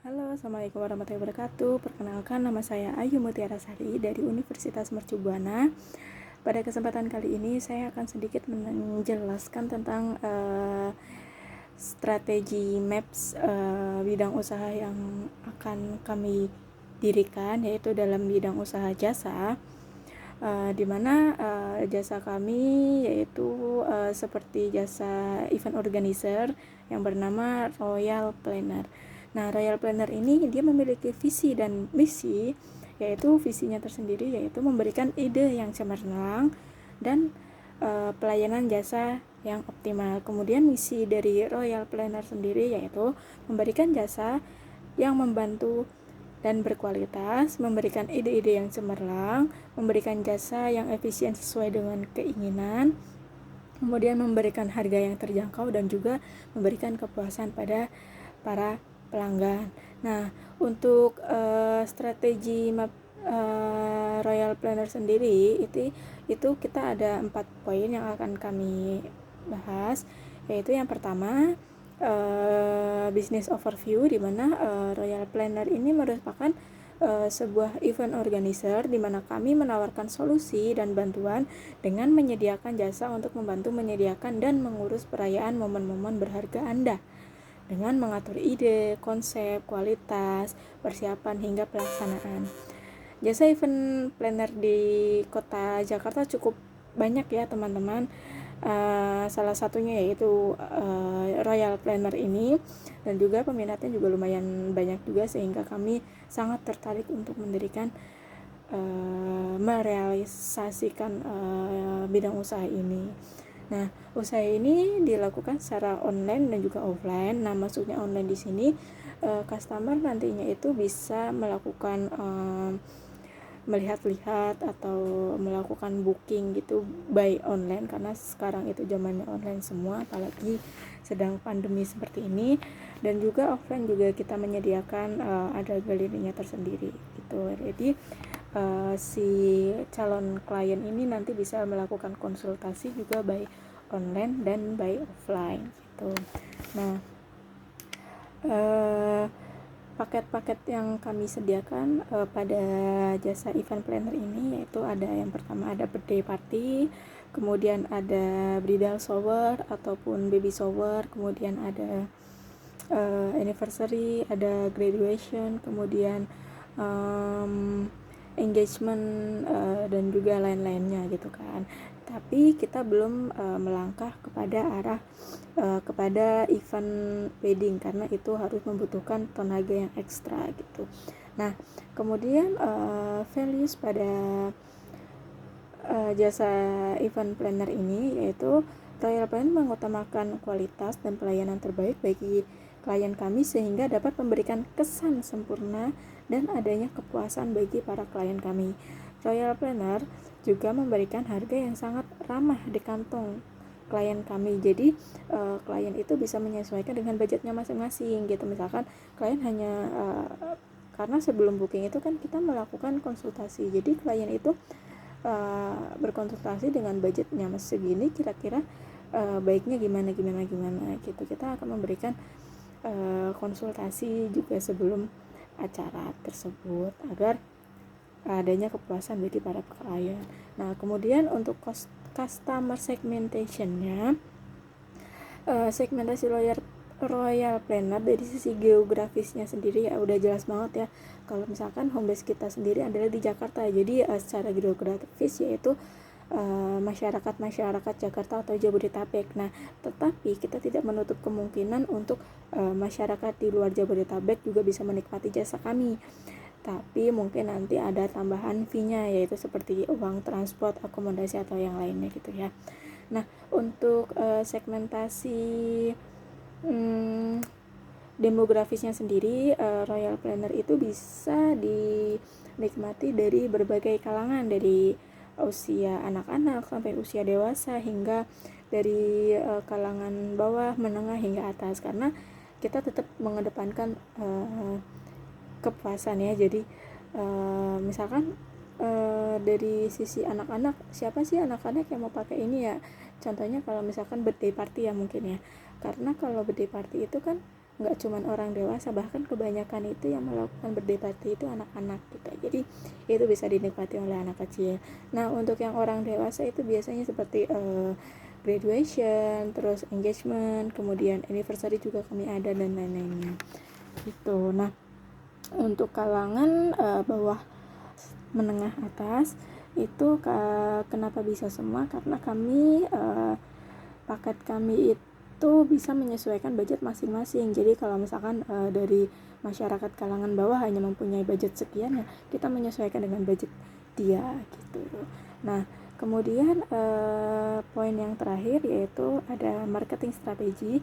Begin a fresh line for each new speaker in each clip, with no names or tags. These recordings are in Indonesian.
Halo, Assalamualaikum warahmatullahi wabarakatuh. Perkenalkan, nama saya Ayu Mutiara Sari dari Universitas Mercu Buana. Pada kesempatan kali ini saya akan sedikit menjelaskan tentang strategi MAPS bidang usaha yang akan kami dirikan, yaitu dalam bidang usaha jasa. Di mana jasa kami yaitu seperti jasa event organizer yang bernama Royal Planner. Nah, Royal Planner ini dia memiliki visi dan misi, yaitu visinya tersendiri yaitu memberikan ide yang cemerlang dan pelayanan jasa yang optimal. Kemudian misi dari Royal Planner sendiri yaitu memberikan jasa yang membantu dan berkualitas, memberikan ide-ide yang cemerlang, memberikan jasa yang efisien sesuai dengan keinginan, kemudian memberikan harga yang terjangkau dan juga memberikan kepuasan pada para pelanggan. Nah, untuk strategi Royal Planner sendiri itu kita ada 4 poin yang akan kami bahas, yaitu yang pertama business overview, di mana Royal Planner ini merupakan sebuah event organizer di mana kami menawarkan solusi dan bantuan dengan menyediakan jasa untuk membantu menyediakan dan mengurus perayaan momen-momen berharga Anda dengan mengatur ide, konsep, kualitas, persiapan hingga pelaksanaan. Jasa event planner di kota Jakarta cukup banyak ya teman-teman. Salah satunya yaitu Royal Planner ini, dan juga peminatnya juga lumayan banyak juga, sehingga kami sangat tertarik untuk mendirikan merealisasikan bidang usaha ini. Nah, usaha ini dilakukan secara online dan juga offline. Nah, maksudnya online di sini customer nantinya itu bisa melakukan melihat-lihat atau melakukan booking gitu by online, karena sekarang itu zamannya online semua, apalagi sedang pandemi seperti ini. Dan juga offline juga kita menyediakan ada galerinya tersendiri gitu. Jadi si calon klien ini nanti bisa melakukan konsultasi juga by online dan by offline gitu. Nah, paket-paket yang kami sediakan pada jasa event planner ini yaitu ada yang pertama ada birthday party, kemudian ada bridal shower ataupun baby shower, kemudian ada anniversary, ada graduation, kemudian engagement dan juga lain-lainnya gitu kan. Tapi kita belum melangkah kepada arah kepada event wedding, karena itu harus membutuhkan tenaga yang ekstra gitu. Nah, kemudian values pada jasa event planner ini yaitu Royal Planner mengutamakan kualitas dan pelayanan terbaik bagi klien kami sehingga dapat memberikan kesan sempurna dan adanya kepuasan bagi para klien kami. Royal Planner juga memberikan harga yang sangat ramah di kantong klien kami. Jadi klien itu bisa menyesuaikan dengan budgetnya masing-masing gitu. Misalkan klien hanya karena sebelum booking itu kan kita melakukan konsultasi. Jadi klien itu berkonsultasi dengan budgetnya segini, kira-kira baiknya gimana gitu. Kita akan memberikan konsultasi juga sebelum acara tersebut agar adanya kepuasan bagi para klien. Nah, kemudian untuk customer segmentation-nya, segmentasi Royal Planner dari sisi geografisnya sendiri ya udah jelas banget ya. Kalau misalkan home base kita sendiri adalah di Jakarta, jadi secara geografis yaitu masyarakat Jakarta atau Jabodetabek. Nah, tetapi kita tidak menutup kemungkinan untuk masyarakat di luar Jabodetabek juga bisa menikmati jasa kami. Tapi mungkin nanti ada tambahan fee-nya, yaitu seperti uang transport, akomodasi atau yang lainnya gitu ya. Nah, untuk segmentasi demografisnya sendiri, Royal Planner itu bisa dinikmati dari berbagai kalangan, dari usia anak-anak sampai usia dewasa, hingga dari kalangan bawah, menengah hingga atas, karena kita tetap mengedepankan kepuasan ya. Jadi misalkan dari sisi anak-anak, siapa sih anak-anak yang mau pakai ini ya? Contohnya kalau misalkan birthday party ya mungkin ya, karena kalau birthday party itu kan nggak cuman orang dewasa, bahkan kebanyakan itu yang melakukan berdebati itu anak-anak gitu. Jadi itu bisa dinikmati oleh anak kecil. Nah untuk yang orang dewasa itu biasanya seperti graduation, terus engagement, kemudian anniversary juga kami ada, dan lain-lainnya gitu. Nah untuk kalangan bawah menengah atas itu kenapa bisa semua, karena kami paket kami itu bisa menyesuaikan budget masing-masing. Jadi kalau misalkan dari masyarakat kalangan bawah hanya mempunyai budget sekian, ya kita menyesuaikan dengan budget dia gitu. Nah kemudian poin yang terakhir yaitu ada marketing strategi,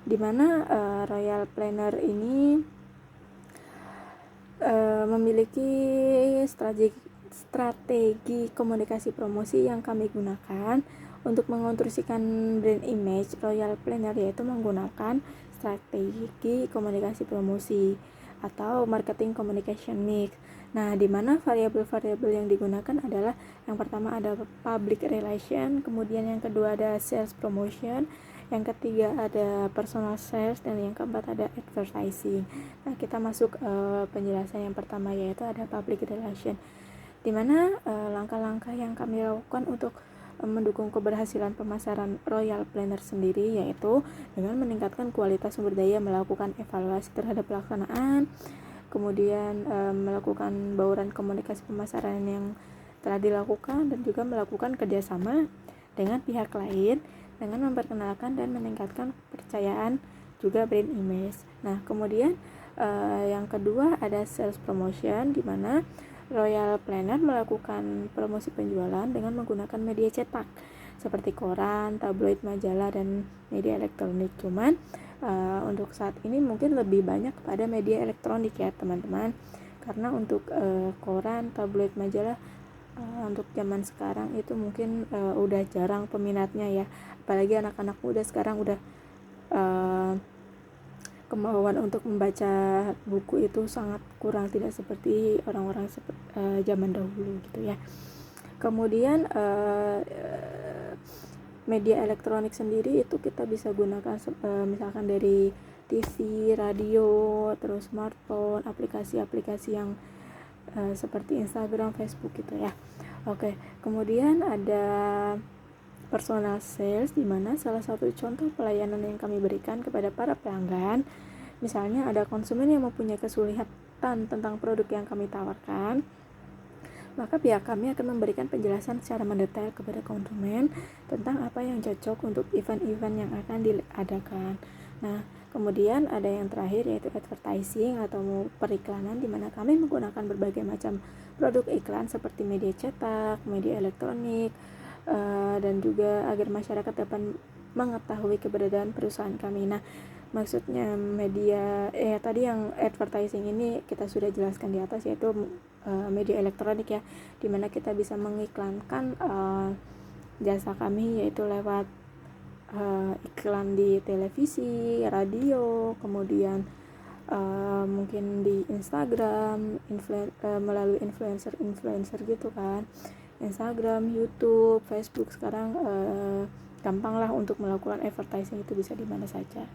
dimana Royal Planner ini memiliki strategi komunikasi promosi yang kami gunakan untuk mengonstruksikan brand image Royal Planner, yaitu menggunakan strategi komunikasi promosi atau marketing communication mix. Nah, di mana variabel-variabel yang digunakan adalah yang pertama ada public relation, kemudian yang kedua ada sales promotion, yang ketiga ada personal sales, dan yang keempat ada advertising. Nah kita masuk penjelasan yang pertama, yaitu ada public relation, dimana langkah-langkah yang kami lakukan untuk mendukung keberhasilan pemasaran Royal Planner sendiri, yaitu dengan meningkatkan kualitas sumber daya, melakukan evaluasi terhadap pelaksanaan, kemudian melakukan bauran komunikasi pemasaran yang telah dilakukan, dan juga melakukan kerjasama dengan pihak lain dengan memperkenalkan dan meningkatkan kepercayaan juga brand image. Nah kemudian yang kedua ada sales promotion, di mana Royal Planner melakukan promosi penjualan dengan menggunakan media cetak seperti koran, tabloid, majalah, dan media elektronik. Cuman untuk saat ini mungkin lebih banyak pada media elektronik ya teman-teman, karena untuk koran, tabloid, majalah untuk zaman sekarang itu mungkin udah jarang peminatnya ya, apalagi anak-anak muda sekarang udah kemauan untuk membaca buku itu sangat kurang, tidak seperti orang-orang zaman dahulu gitu ya. Kemudian media elektronik sendiri itu kita bisa gunakan misalkan dari TV, radio, terus smartphone, aplikasi-aplikasi yang seperti Instagram, Facebook gitu ya. Oke, kemudian ada personal sales, di mana salah satu contoh pelayanan yang kami berikan kepada para pelanggan, misalnya ada konsumen yang mempunyai kesulitan tentang produk yang kami tawarkan, maka pihak kami akan memberikan penjelasan secara mendetail kepada konsumen tentang apa yang cocok untuk event-event yang akan diadakan. Nah, kemudian ada yang terakhir yaitu advertising atau periklanan, di mana kami menggunakan berbagai macam produk iklan seperti media cetak, media elektronik, dan juga agar masyarakat dapat mengetahui keberadaan perusahaan kami. Nah, maksudnya media tadi yang advertising ini kita sudah jelaskan di atas, yaitu media elektronik ya, dimana kita bisa mengiklankan jasa kami, yaitu lewat iklan di televisi, radio, kemudian mungkin di Instagram, melalui influencer gitu kan, Instagram, YouTube, Facebook. Sekarang gampang lah untuk melakukan advertising, itu bisa di mana saja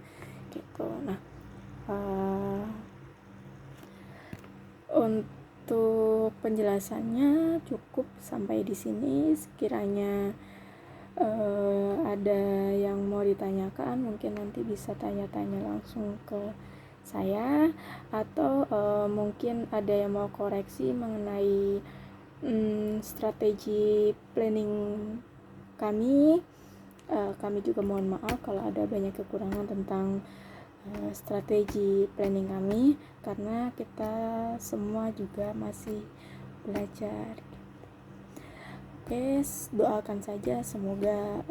gitu. Nah untuk penjelasannya cukup sampai di sini. Sekiranya ada yang mau ditanyakan, mungkin nanti bisa tanya-tanya langsung ke saya, atau mungkin ada yang mau koreksi mengenai strategi planning kami. Kami juga mohon maaf kalau ada banyak kekurangan tentang strategi planning kami, karena kita semua juga masih belajar. Oke, doakan saja semoga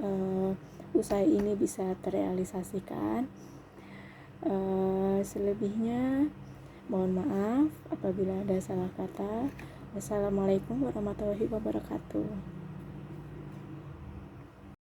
usaha ini bisa terrealisasikan. Selebihnya mohon maaf apabila ada salah kata. Wassalamualaikum warahmatullahi wabarakatuh.